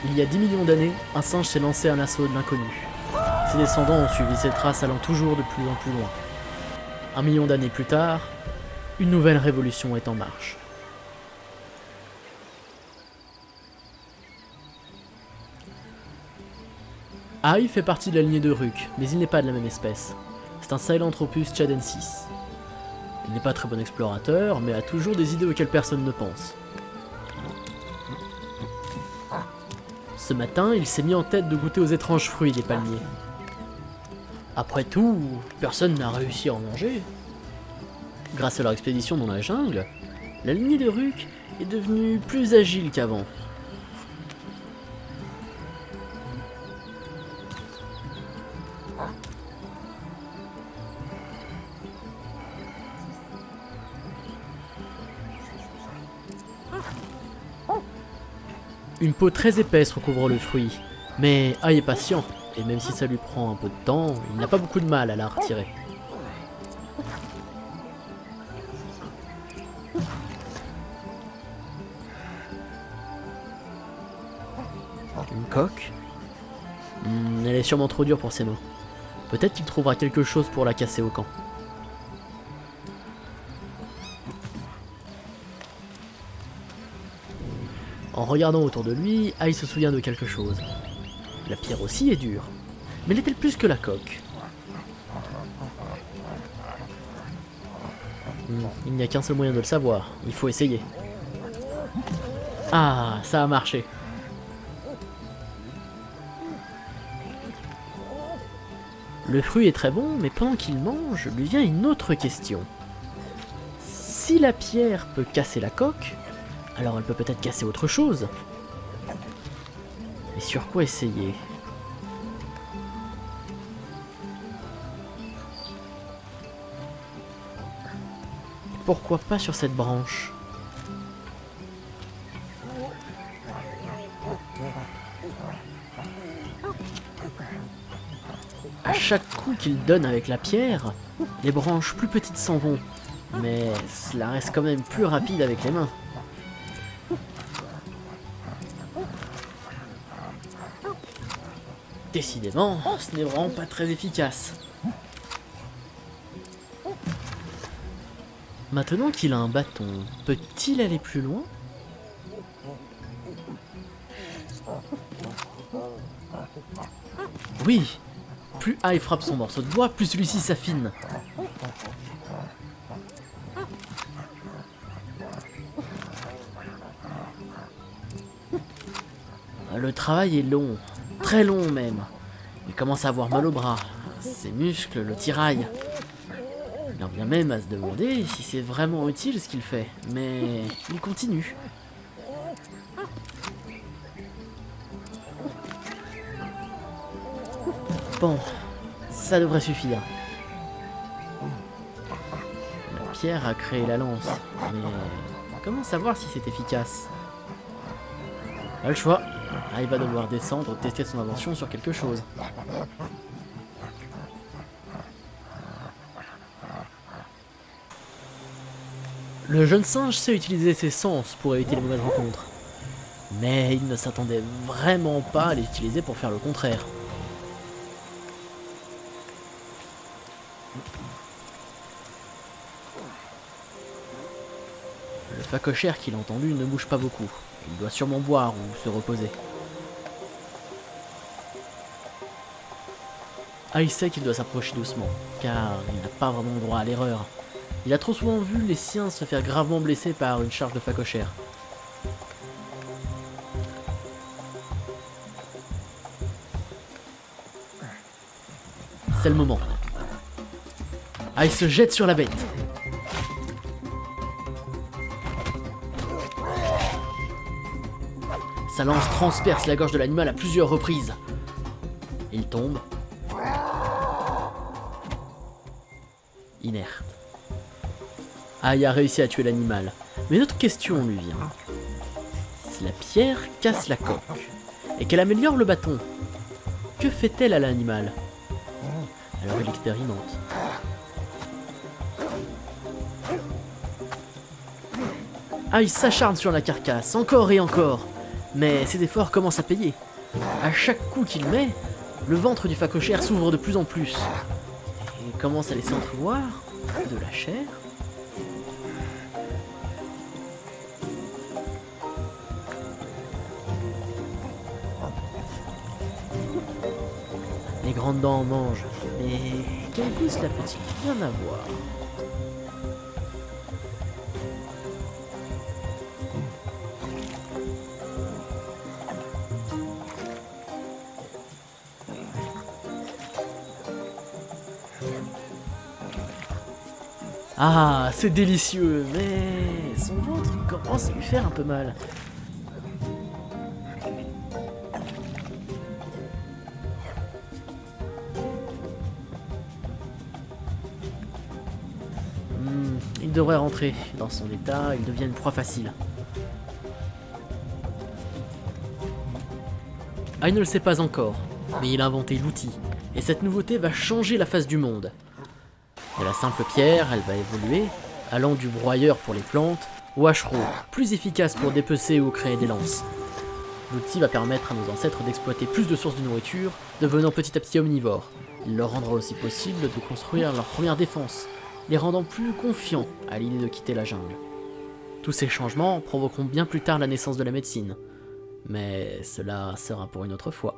Il y a 10 millions d'années, un singe s'est lancé à l'assaut de l'inconnu. Ses descendants ont suivi ses traces allant toujours de plus en plus loin. 1 million d'années plus tard, une nouvelle révolution est en marche. Ai fait partie de la lignée de Ruk, mais il n'est pas de la même espèce. C'est un Sahelanthropus tchadensis. Il n'est pas très bon explorateur, mais a toujours des idées auxquelles personne ne pense. Ce matin, il s'est mis en tête de goûter aux étranges fruits des palmiers. Après tout, personne n'a réussi à en manger. Grâce à leur expédition dans la jungle, la lignée de Ruk est devenue plus agile qu'avant. Une peau très épaisse recouvre le fruit, mais Ai est patient, et même si ça lui prend un peu de temps, il n'a pas beaucoup de mal à la retirer. Une coque? Elle est sûrement trop dure pour ses mains. Peut-être qu'il trouvera quelque chose pour la casser au camp. En regardant autour de lui, Ai se souvient de quelque chose. La pierre aussi est dure. Mais l'est-elle plus que la coque? Il n'y a qu'un seul moyen de le savoir, il faut essayer. Ah, ça a marché. Le fruit est très bon, mais pendant qu'il mange, lui vient une autre question. Si la pierre peut casser la coque, alors elle peut peut-être casser autre chose. Mais sur quoi essayer? Pourquoi pas sur cette branche? À chaque coup qu'il donne avec la pierre, les branches plus petites s'en vont. Mais cela reste quand même plus rapide avec les mains. Décidément, ce n'est vraiment pas très efficace. Maintenant qu'il a un bâton, peut-il aller plus loin? Oui! Plus Ai frappe son morceau de bois, plus celui-ci s'affine. Le travail est long, très long même. Il commence à avoir mal au bras, ses muscles le tiraillent. Il en vient même à se demander si c'est vraiment utile ce qu'il fait, mais il continue. Bon, ça devrait suffire. La pierre a créé la lance, mais comment savoir si c'est efficace? Pas le choix. Ah, il va devoir descendre, tester son invention sur quelque chose. Le jeune singe sait utiliser ses sens pour éviter les mauvaises rencontres. Mais il ne s'attendait vraiment pas à les utiliser pour faire le contraire. Le phacochère qu'il a entendu ne bouge pas beaucoup. Il doit sûrement boire ou se reposer. Ai sait qu'il doit s'approcher doucement, car il n'a pas vraiment droit à l'erreur. Il a trop souvent vu les siens se faire gravement blesser par une charge de phacochère. C'est le moment. Ai se jette sur la bête. Sa lance transperce la gorge de l'animal à plusieurs reprises. Il tombe. Inerte. Ai a réussi à tuer l'animal. Mais une autre question lui vient. Si la pierre casse la coque, et qu'elle améliore le bâton, que fait-elle à l'animal? Alors il expérimente. Ai s'acharne sur la carcasse, encore et encore. Mais ses efforts commencent à payer. À chaque coup qu'il met, le ventre du phacochère s'ouvre de plus en plus. Et commence à laisser entrevoir de la chair. Les grandes dents en mangent. Mais quel goût cela peut-il bien avoir? Ah, c'est délicieux, mais son ventre commence à lui faire un peu mal. Il devrait rentrer. Dans son état, il devient une proie facile. Ah, il ne le sait pas encore, mais il a inventé l'outil, et cette nouveauté va changer la face du monde. De la simple pierre, elle va évoluer, allant du broyeur pour les plantes, au hachereau, plus efficace pour dépecer ou créer des lances. L'outil va permettre à nos ancêtres d'exploiter plus de sources de nourriture, devenant petit à petit omnivores. Il leur rendra aussi possible de construire leur première défense, les rendant plus confiants à l'idée de quitter la jungle. Tous ces changements provoqueront bien plus tard la naissance de la médecine, mais cela sera pour une autre fois.